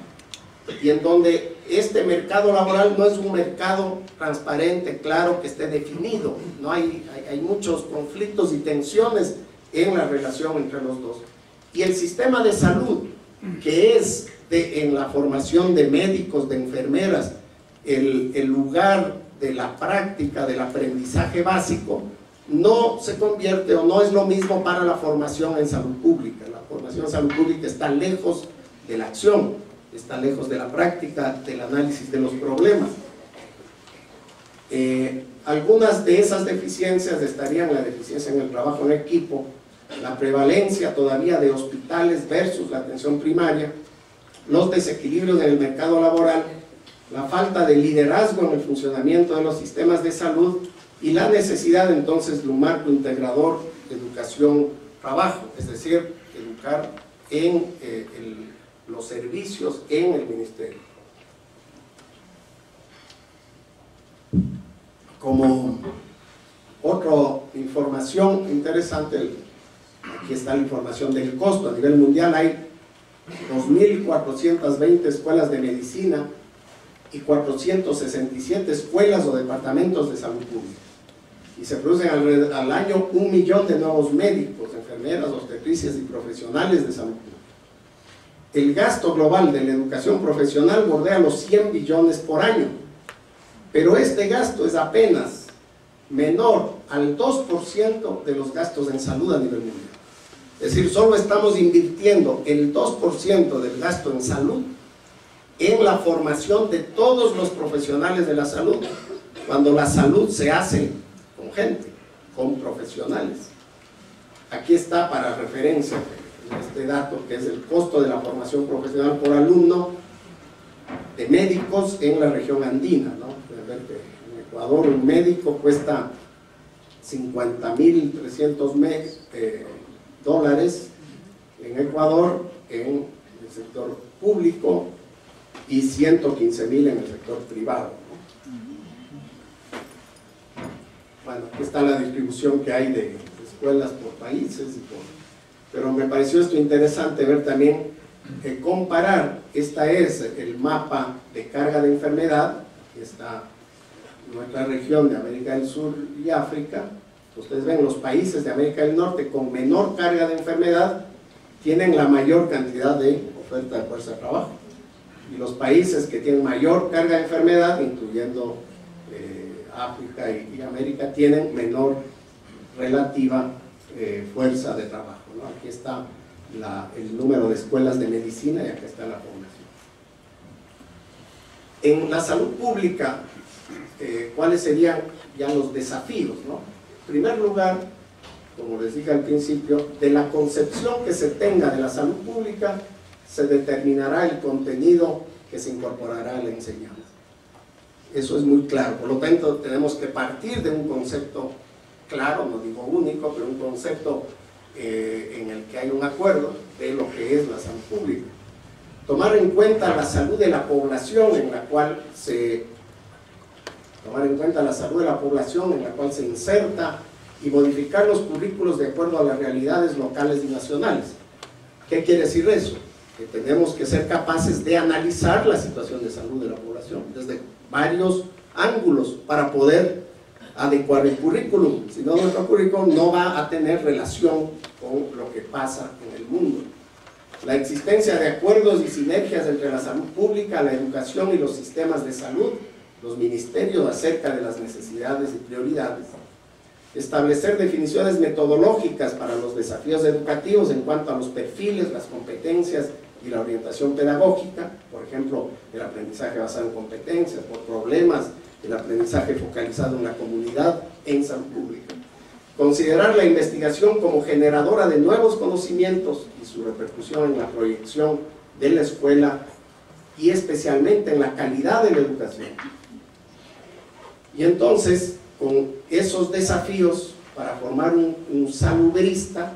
y en donde este mercado laboral no es un mercado transparente, claro, que esté definido. No hay muchos conflictos y tensiones en la relación entre los dos. Y el sistema de salud, que es en la formación de médicos, de enfermeras, el lugar de la práctica, del aprendizaje básico, no se convierte o no es lo mismo para la formación en salud pública. La formación en salud pública está lejos de la acción, está lejos de la práctica, del análisis de los problemas. Algunas de esas deficiencias estarían la deficiencia en el trabajo en equipo, la prevalencia todavía de hospitales versus la atención primaria, los desequilibrios en el mercado laboral, la falta de liderazgo en el funcionamiento de los sistemas de salud y la necesidad entonces de un marco integrador de educación-trabajo, es decir, educar en los servicios en el ministerio. Como otra información interesante, aquí está la información del costo. A nivel mundial hay 2.420 escuelas de medicina y 467 escuelas o departamentos de salud pública. Y se producen al año 1 millón de nuevos médicos, enfermeras, obstetricias y profesionales de salud pública. El gasto global de la educación profesional bordea los 100 billones por año, pero este gasto es apenas menor al 2% de los gastos en salud a nivel mundial. Es decir, solo estamos invirtiendo el 2% del gasto en salud en la formación de todos los profesionales de la salud, cuando la salud se hace con gente, con profesionales. aquí está para referencia este dato, que es el costo de la formación profesional por alumno de médicos en la región andina, ¿no? En Ecuador un médico cuesta $50.300 dólares en Ecuador en el sector público y 115.000 en el sector privado, ¿no? Bueno, aquí está la distribución que hay de escuelas por países pero me pareció esto interesante ver también comparar. Esta es el mapa de carga de enfermedad, que está en nuestra región de América del Sur y África. Ustedes ven, los países de América del Norte con menor carga de enfermedad tienen la mayor cantidad de oferta de fuerza de trabajo, y los países que tienen mayor carga de enfermedad, incluyendo África y América, tienen menor relativa fuerza de trabajo, ¿no? Aquí está el número de escuelas de medicina y acá está la población. En la salud pública, ¿cuáles serían ya los desafíos, ¿no? En primer lugar, como les dije al principio, de la concepción que se tenga de la salud pública se determinará el contenido que se incorporará a la enseñanza. Eso es muy claro. Por lo tanto, tenemos que partir de un concepto claro, no digo único, pero un concepto en el que hay un acuerdo de lo que es la salud pública. Tomar en cuenta la salud de la población en la cual se inserta y modificar los currículos de acuerdo a las realidades locales y nacionales. ¿Qué quiere decir eso? Que tenemos que ser capaces de analizar la situación de salud de la población desde varios ángulos para poder adecuar el currículum. Si no, nuestro currículum no va a tener relación con lo que pasa en el mundo. La existencia de acuerdos y sinergias entre la salud pública, la educación y los sistemas de salud, los ministerios acerca de las necesidades y prioridades. Establecer definiciones metodológicas para los desafíos educativos en cuanto a los perfiles, las competencias y la orientación pedagógica, por ejemplo, el aprendizaje basado en competencias, por problemas, el aprendizaje focalizado en la comunidad en salud pública. Considerar la investigación como generadora de nuevos conocimientos y su repercusión en la proyección de la escuela y especialmente en la calidad de la educación. Y entonces, con esos desafíos, para formar un salubrista,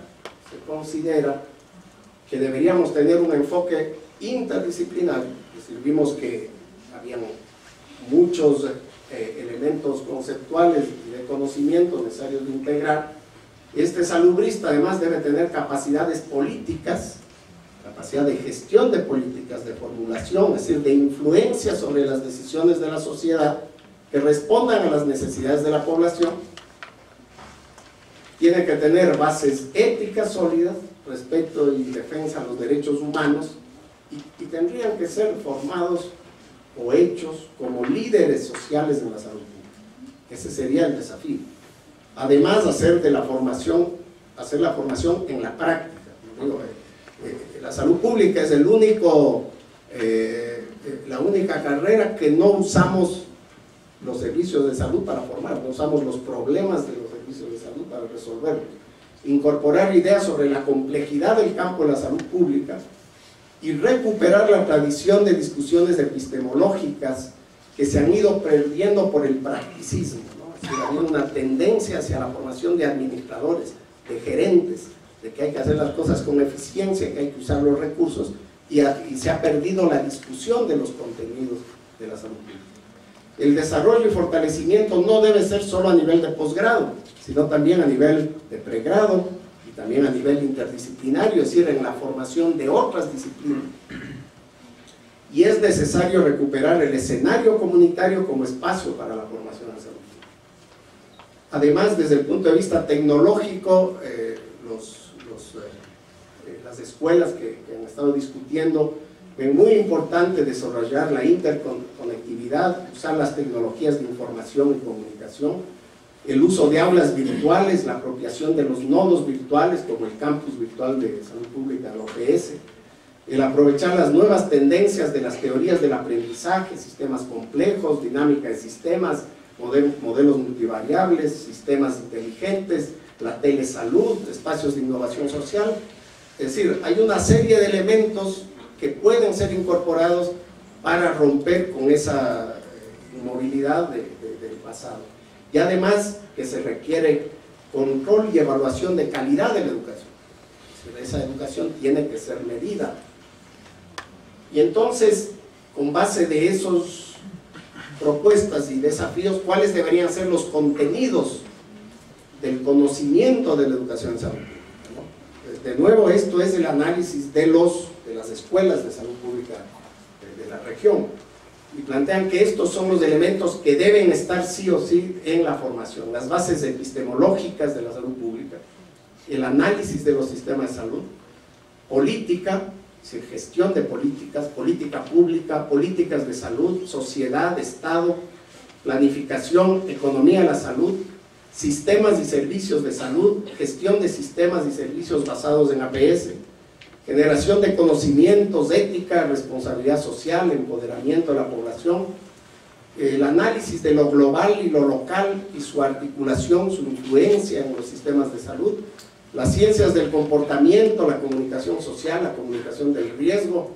se considera que deberíamos tener un enfoque interdisciplinario. Es decir, vimos que habían muchos elementos conceptuales y de conocimiento necesarios de integrar. Este salubrista además debe tener capacidades políticas, capacidad de gestión de políticas, de formulación, es decir, de influencia sobre las decisiones de la sociedad que respondan a las necesidades de la población. Tiene que tener bases éticas sólidas, respeto y defensa a los derechos humanos, y tendrían que ser formados o hechos como líderes sociales en la salud pública. Ese sería el desafío. Además, hacer la formación en la práctica. La salud pública es la única carrera que no usamos los servicios de salud para formar, no usamos los problemas de los servicios de salud para resolverlos. Incorporar ideas sobre la complejidad del campo de la salud pública y recuperar la tradición de discusiones epistemológicas que se han ido perdiendo por el practicismo, ¿no? Es decir, había una tendencia hacia la formación de administradores, de gerentes, de que hay que hacer las cosas con eficiencia, que hay que usar los recursos, y se ha perdido la discusión de los contenidos de la salud pública. El desarrollo y fortalecimiento no debe ser solo a nivel de posgrado, sino también a nivel de pregrado y también a nivel interdisciplinario, es decir, en la formación de otras disciplinas. Y es necesario recuperar el escenario comunitario como espacio para la formación en salud. Además, desde el punto de vista tecnológico, las escuelas que han estado discutiendo, es muy importante desarrollar la interconectividad, usar las tecnologías de información y comunicación, el uso de aulas virtuales, la apropiación de los nodos virtuales como el campus virtual de salud pública, el OPS, el aprovechar las nuevas tendencias de las teorías del aprendizaje, sistemas complejos, dinámica de sistemas, modelos multivariables, sistemas inteligentes, la telesalud, espacios de innovación social. Es decir, hay una serie de elementos que pueden ser incorporados para romper con esa inmovilidad del pasado. Y además que se requiere control y evaluación de calidad de la educación. Es decir, esa educación tiene que ser medida. Y entonces, con base de esas propuestas y desafíos, ¿cuáles deberían ser los contenidos del conocimiento de la educación en salud pública? De nuevo, esto es el análisis de las escuelas de salud pública de la región, y plantean que estos son los elementos que deben estar sí o sí en la formación: las bases epistemológicas de la salud pública, el análisis de los sistemas de salud, política, es decir, gestión de políticas, política pública, políticas de salud, sociedad, Estado, planificación, economía de la salud, sistemas y servicios de salud, gestión de sistemas y servicios basados en APS, generación de conocimientos, ética, responsabilidad social, empoderamiento de la población, el análisis de lo global y lo local y su articulación, su influencia en los sistemas de salud, las ciencias del comportamiento, la comunicación social, la comunicación del riesgo,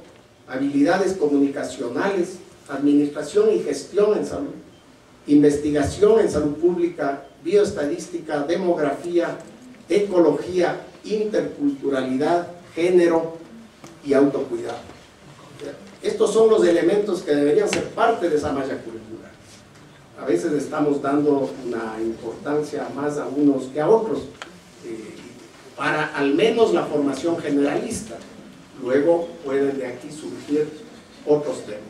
habilidades comunicacionales, administración y gestión en salud, investigación en salud pública, bioestadística, demografía, ecología, interculturalidad, género y autocuidado. Estos son los elementos que deberían ser parte de esa malla curricular. A veces estamos dando una importancia más a unos que a otros, para al menos la formación generalista. Luego pueden de aquí surgir otros temas.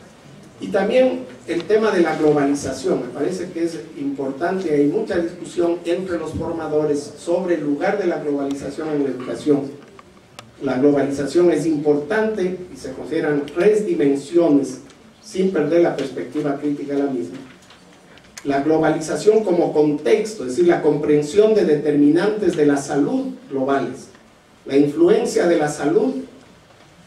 Y también el tema de la globalización, me parece que es importante. Hay mucha discusión entre los formadores sobre el lugar de la globalización en la educación. La globalización es importante y se consideran 3 dimensiones sin perder la perspectiva crítica de la misma. La globalización como contexto, es decir, la comprensión de determinantes de la salud globales, la influencia de la salud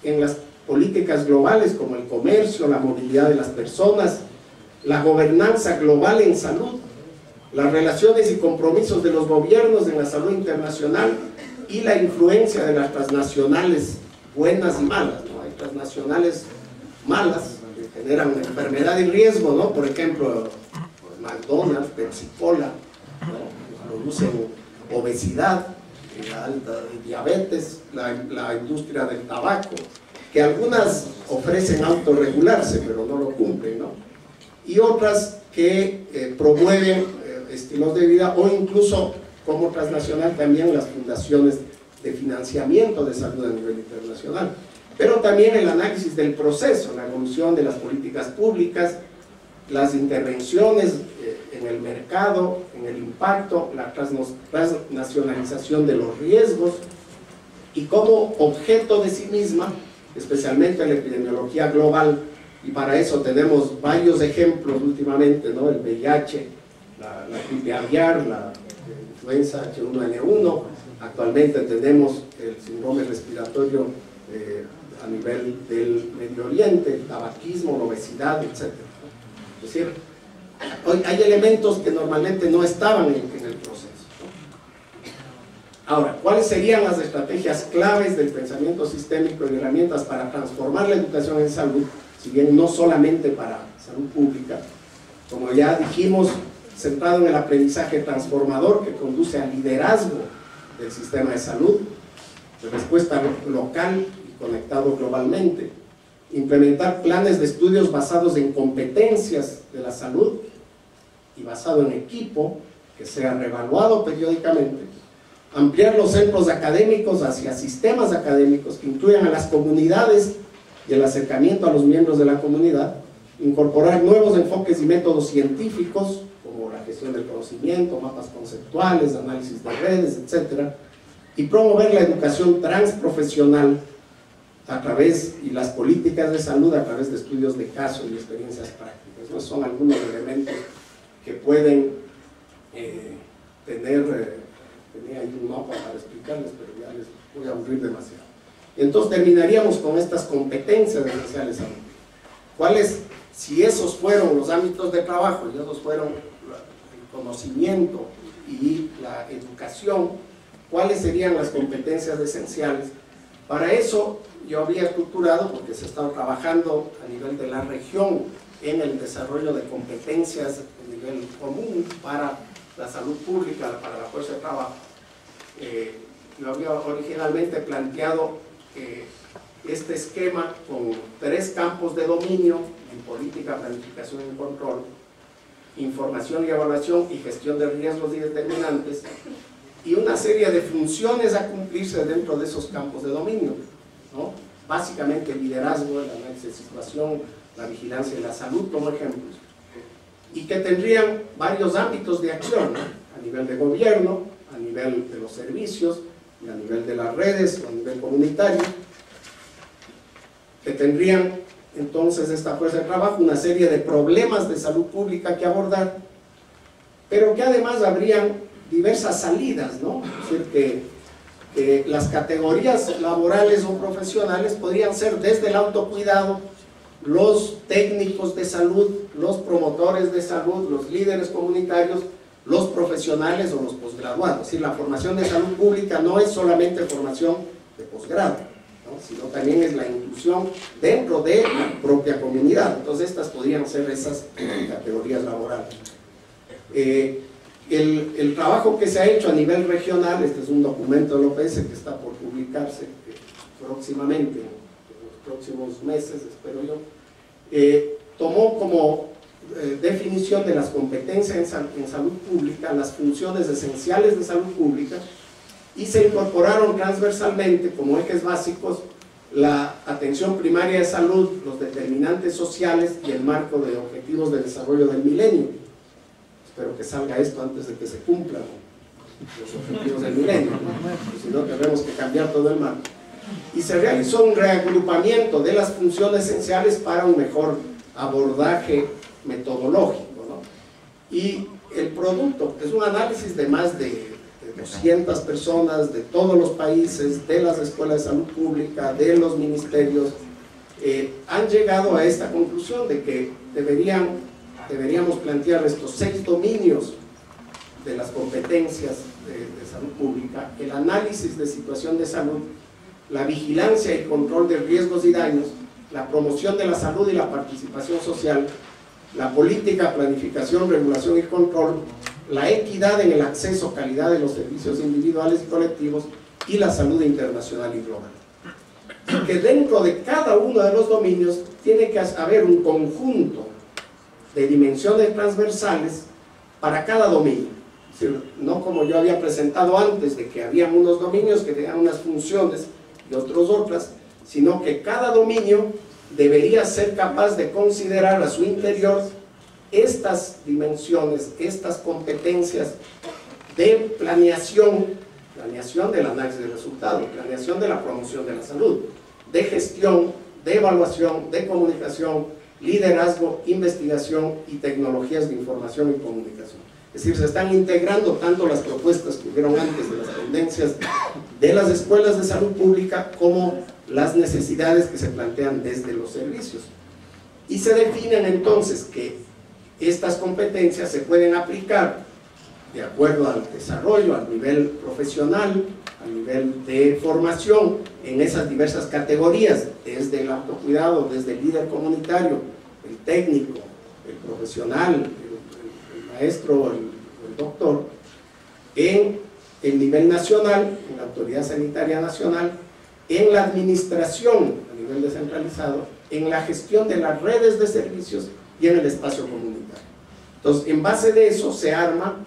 en las políticas globales como el comercio, la movilidad de las personas, la gobernanza global en salud, las relaciones y compromisos de los gobiernos en la salud internacional y la influencia de las transnacionales buenas y malas, ¿no? Hay transnacionales malas que generan enfermedad y riesgo, ¿no? Por ejemplo, McDonald's, Pepsi-Cola, ¿no? Producen obesidad, alta diabetes, la industria del tabaco, que algunas ofrecen autorregularse pero no lo cumplen, ¿no? Y otras que promueven estilos de vida, o incluso como transnacional también las fundaciones de financiamiento de salud a nivel internacional. Pero también el análisis del proceso, la evolución de las políticas públicas, las intervenciones en el mercado, en el impacto, la transnacionalización de los riesgos, y como objeto de sí misma, especialmente en la epidemiología global, y para eso tenemos varios ejemplos últimamente, ¿no? El VIH, la gripe aviar, la influenza H1N1, actualmente tenemos el síndrome respiratorio a nivel del Medio Oriente, el tabaquismo, la obesidad, etc. Es decir, hoy hay elementos que normalmente no estaban en el proceso, ¿no? Ahora, ¿cuáles serían las estrategias claves del pensamiento sistémico y herramientas para transformar la educación en salud? Si bien no solamente para salud pública, como ya dijimos, centrado en el aprendizaje transformador que conduce al liderazgo del sistema de salud, de respuesta local y conectado globalmente, implementar planes de estudios basados en competencias de la salud y basado en equipo, que sea reevaluado periódicamente, ampliar los centros académicos hacia sistemas académicos que incluyan a las comunidades y el acercamiento a los miembros de la comunidad, incorporar nuevos enfoques y métodos científicos como la gestión del conocimiento, mapas conceptuales, análisis de redes, etc., y promover la educación transprofesional a través, y las políticas de salud a través de estudios de caso y experiencias prácticas. Esos son algunos elementos que pueden tenía ahí un mapa para explicarles, pero ya les voy a aburrir demasiado. Entonces terminaríamos con estas competencias esenciales. ¿Cuáles? Si esos fueron los ámbitos de trabajo y esos fueron el conocimiento y la educación, cuáles serían las competencias esenciales. Para eso yo había estructurado, porque se estaba trabajando a nivel de la región en el desarrollo de competencias a nivel común para la salud pública, para la fuerza de trabajo. Yo había originalmente planteado este esquema con 3 campos de dominio en política, planificación y control, información y evaluación y gestión de riesgos y determinantes, y una serie de funciones a cumplirse dentro de esos campos de dominio, ¿no? Básicamente el liderazgo, el análisis de situación, la vigilancia y la salud como ejemplos, y que tendrían varios ámbitos de acción, ¿no? A nivel de gobierno, a nivel de los servicios, y a nivel de las redes, a nivel comunitario, que tendrían entonces esta fuerza de trabajo una serie de problemas de salud pública que abordar, pero que además habrían diversas salidas, ¿no? Es decir, que las categorías laborales o profesionales podrían ser desde el autocuidado, los técnicos de salud, los promotores de salud, los líderes comunitarios, los profesionales o los posgraduados. Es decir, la formación de salud pública no es solamente formación de posgrado, ¿no? Sino también es la inclusión dentro de la propia comunidad. Entonces estas podrían ser esas categorías laborales. El trabajo que se ha hecho a nivel regional, este es un documento del OPS que está por publicarse próximamente, en los próximos meses, espero yo, tomó como definición de las competencias en salud pública, las funciones esenciales de salud pública, y se incorporaron transversalmente como ejes básicos la atención primaria de salud, los determinantes sociales y el marco de objetivos de desarrollo del milenio. Espero que salga esto antes de que se cumplan los objetivos del milenio, ¿no? Si no tendremos que cambiar todo el marco. Y se realizó un reagrupamiento de las funciones esenciales para un mejor abordaje metodológico, ¿no? Y el producto es un análisis de más de 200 personas de todos los países, de las escuelas de salud pública, de los ministerios, han llegado a esta conclusión de que deberíamos plantear estos 6 dominios de las competencias de salud pública: el análisis de situación de salud, la vigilancia y control de riesgos y daños, la promoción de la salud y la participación social, la política, planificación, regulación y control, la equidad en el acceso, calidad de los servicios individuales y colectivos, y la salud internacional y global. Y que dentro de cada uno de los dominios tiene que haber un conjunto de dimensiones transversales para cada dominio. Es decir, no como yo había presentado antes, de que había unos dominios que tenían unas funciones y otros otras, sino que cada dominio debería ser capaz de considerar a su interior estas dimensiones, estas competencias de planeación del análisis de resultados, planeación de la promoción de la salud, de gestión, de evaluación, de comunicación, liderazgo, investigación y tecnologías de información y comunicación. Es decir, se están integrando tanto las propuestas que hubieron antes de las tendencias de las escuelas de salud pública como las necesidades que se plantean desde los servicios. Y se definen entonces que estas competencias se pueden aplicar de acuerdo al desarrollo, al nivel profesional, al nivel de formación, en esas diversas categorías, desde el autocuidado, desde el líder comunitario, el técnico, el profesional, el maestro, el doctor, en el nivel nacional, en la autoridad sanitaria nacional, en la administración a nivel descentralizado, en la gestión de las redes de servicios y en el espacio comunitario. Entonces, en base de eso se arma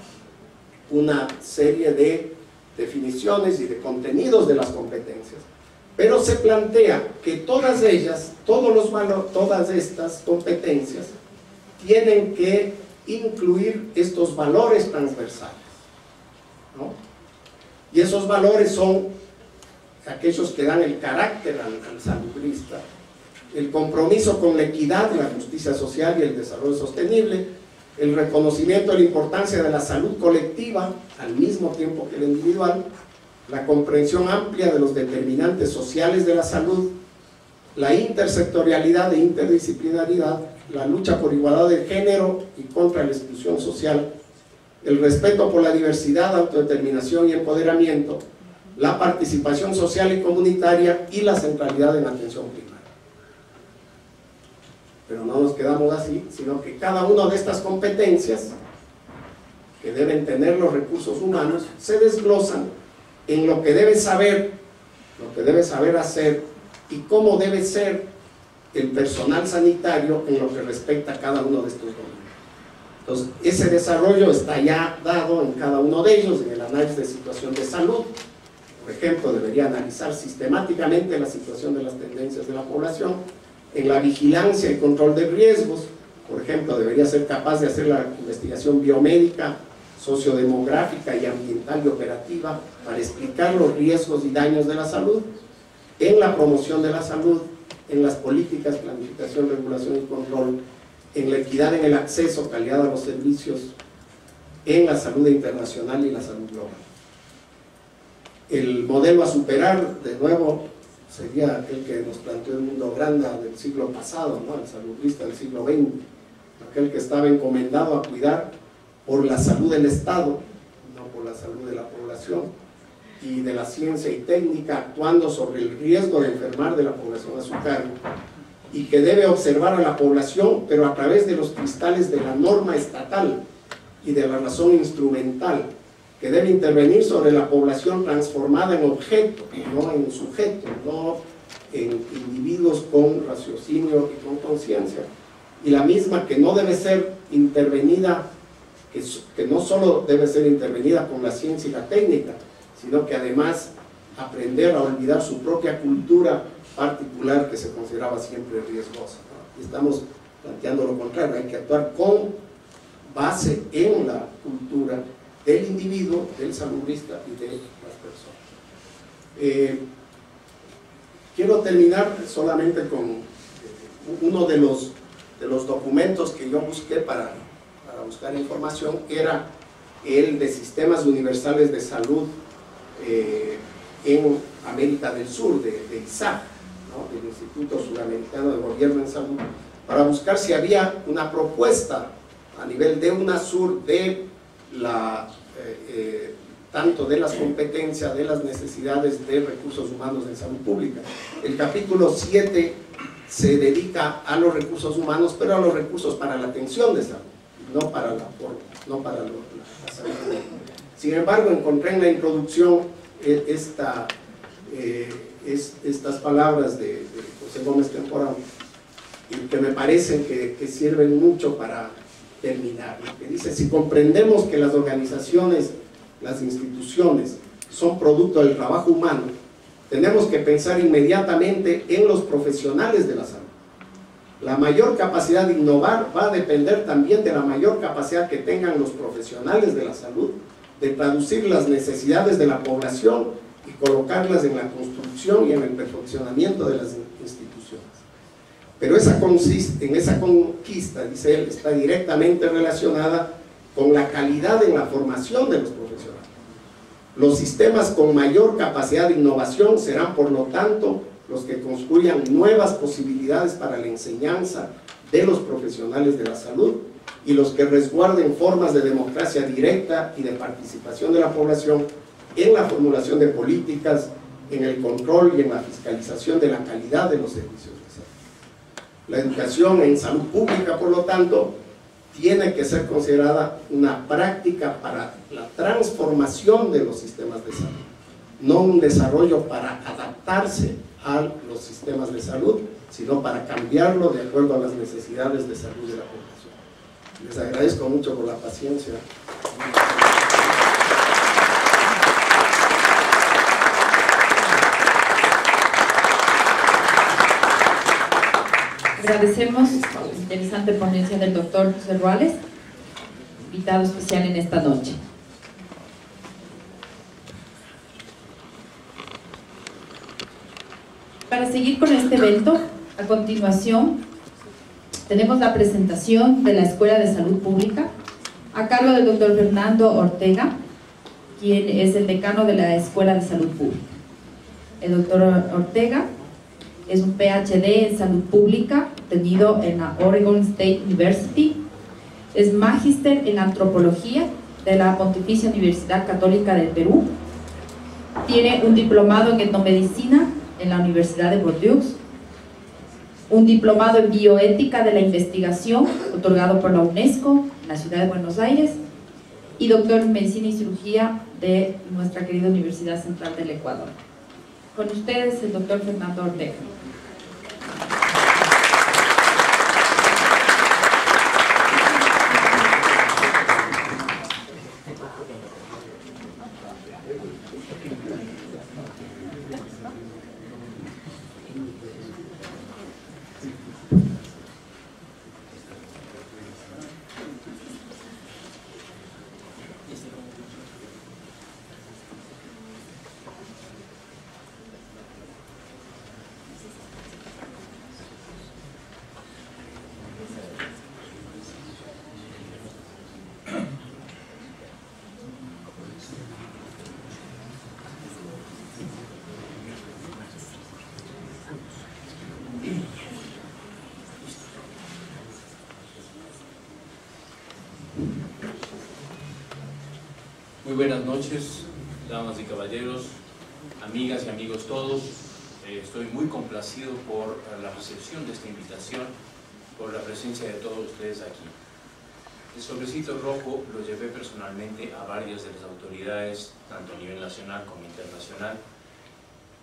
una serie de definiciones y de contenidos de las competencias, pero se plantea que todas ellas, todas estas competencias tienen que incluir estos valores transversales, ¿no? Y esos valores son aquellos que dan el carácter al salubrista: el compromiso con la equidad, la justicia social y el desarrollo sostenible, el reconocimiento de la importancia de la salud colectiva al mismo tiempo que la individual, la comprensión amplia de los determinantes sociales de la salud, la intersectorialidad e interdisciplinaridad, la lucha por igualdad de género y contra la exclusión social, el respeto por la diversidad, autodeterminación y empoderamiento, la participación social y comunitaria y la centralidad en la atención primaria. Pero no nos quedamos así, sino que cada una de estas competencias que deben tener los recursos humanos se desglosan en lo que debe saber hacer y cómo debe ser el personal sanitario en lo que respecta a cada uno de estos dominios. Entonces, ese desarrollo está ya dado en cada uno de ellos, en el análisis de situación de salud. Por ejemplo, debería analizar sistemáticamente la situación de las tendencias de la población. En la vigilancia y control de riesgos, por ejemplo, debería ser capaz de hacer la investigación biomédica, sociodemográfica y ambiental y operativa para explicar los riesgos y daños de la salud. En la promoción de la salud, en las políticas, planificación, regulación y control, en la equidad en el acceso, calidad a los servicios, en la salud internacional y la salud global. El modelo a superar, de nuevo, sería aquel que nos planteó el mundo Granda del siglo pasado, ¿no? El saludista del siglo XX, aquel que estaba encomendado a cuidar por la salud del Estado, no por la salud de la población, y de la ciencia y técnica, actuando sobre el riesgo de enfermar de la población a su cargo, y que debe observar a la población, pero a través de los cristales de la norma estatal y de la razón instrumental, que debe intervenir sobre la población transformada en objeto, no en sujeto, no en individuos con raciocinio y con conciencia, y la misma que no debe ser intervenida, que no solo debe ser intervenida con la ciencia y la técnica, sino que además aprender a olvidar su propia cultura particular que se consideraba siempre riesgosa, ¿no? Y estamos planteando lo contrario, hay que actuar con base en la cultura del individuo, del saludista y de las personas. Quiero terminar solamente con uno de los documentos que yo busqué para buscar información, era el de Sistemas Universales de Salud en América del Sur, de ISAG, ¿no? Del Instituto Sudamericano de Gobierno en Salud, para buscar si había una propuesta a nivel de UNASUR de tanto de las competencias, de las necesidades de recursos humanos en salud pública. El capítulo 7 se dedica a los recursos humanos, pero a los recursos para la atención de salud, no para la salud. Sin embargo, encontré en la introducción estas palabras de José Gómez Temporán, que me parecen que sirven mucho para terminar, que dice: si comprendemos que las organizaciones, las instituciones son producto del trabajo humano, tenemos que pensar inmediatamente en los profesionales de la salud. La mayor capacidad de innovar va a depender también de la mayor capacidad que tengan los profesionales de la salud de traducir las necesidades de la población y colocarlas en la construcción y en el perfeccionamiento de las instituciones. Pero esa conquista, dice él, está directamente relacionada con la calidad en la formación de los profesionales. Los sistemas con mayor capacidad de innovación serán, por lo tanto, los que construyan nuevas posibilidades para la enseñanza de los profesionales de la salud y los que resguarden formas de democracia directa y de participación de la población en la formulación de políticas, en el control y en la fiscalización de la calidad de los servicios de salud. La educación en salud pública, por lo tanto, tiene que ser considerada una práctica para la transformación de los sistemas de salud, no un desarrollo para adaptarse a los sistemas de salud, sino para cambiarlo de acuerdo a las necesidades de salud de la población. Les agradezco mucho por la paciencia. Agradecemos la interesante ponencia del doctor José Ruales, invitado especial en esta noche. Para seguir con este evento, a continuación tenemos la presentación de la Escuela de Salud Pública a cargo del doctor Fernando Ortega, quien es el decano de la Escuela de Salud Pública. El doctor Ortega es un PhD en Salud Pública, obtenido en la Oregon State University. Es magíster en Antropología de la Pontificia Universidad Católica del Perú. Tiene un diplomado en etnomedicina en la Universidad de Bordeaux, un diplomado en bioética de la investigación otorgado por la UNESCO en la ciudad de Buenos Aires, y doctor en medicina y cirugía de nuestra querida Universidad Central del Ecuador. Con ustedes el doctor Fernando Ortega. Muy buenas noches, damas y caballeros, amigas y amigos todos. Estoy muy complacido por la recepción de esta invitación, por la presencia de todos ustedes aquí. El sobrecito rojo lo llevé personalmente a varias de las autoridades, tanto a nivel nacional como internacional,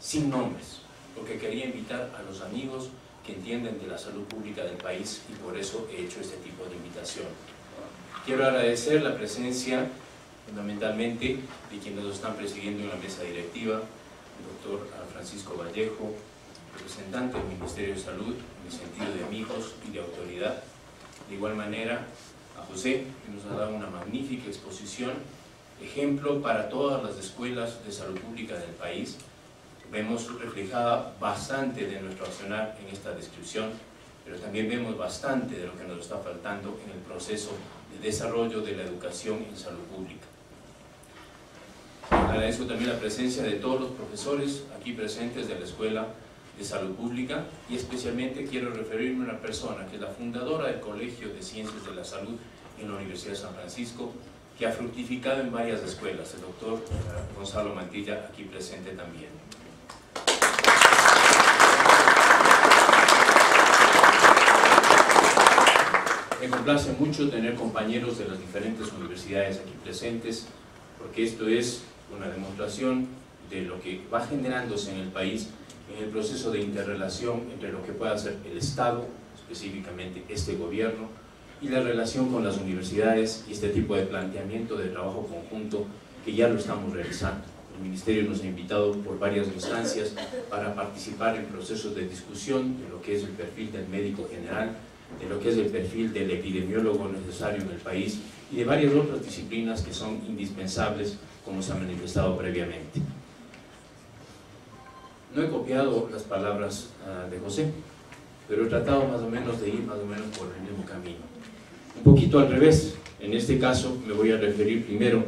sin nombres, porque quería invitar a los amigos que entienden de la salud pública del país y por eso he hecho este tipo de invitación. Quiero agradecer la presencia fundamentalmente de quienes lo están presidiendo en la mesa directiva, el doctor Francisco Vallejo, representante del Ministerio de Salud, en el sentido de amigos y de autoridad. De igual manera, a José, que nos ha dado una magnífica exposición, ejemplo para todas las escuelas de salud pública del país. Vemos reflejada bastante de nuestro accionar en esta descripción, pero también vemos bastante de lo que nos está faltando en el proceso de desarrollo de la educación en salud pública. Agradezco también la presencia de todos los profesores aquí presentes de la Escuela de Salud Pública y especialmente quiero referirme a una persona que es la fundadora del Colegio de Ciencias de la Salud en la Universidad de San Francisco, que ha fructificado en varias escuelas, el doctor Gonzalo Mantilla, aquí presente también. Me complace mucho tener compañeros de las diferentes universidades aquí presentes, porque esto es una demostración de lo que va generándose en el país en el proceso de interrelación entre lo que pueda hacer el Estado, específicamente este gobierno, y la relación con las universidades y este tipo de planteamiento de trabajo conjunto que ya lo estamos realizando. El Ministerio nos ha invitado por varias instancias para participar en procesos de discusión de lo que es el perfil del médico general, de lo que es el perfil del epidemiólogo necesario en el país y de varias otras disciplinas que son indispensables, como se ha manifestado previamente. No he copiado las palabras de José, pero he tratado más o menos de ir más o menos por el mismo camino. Un poquito al revés, en este caso me voy a referir primero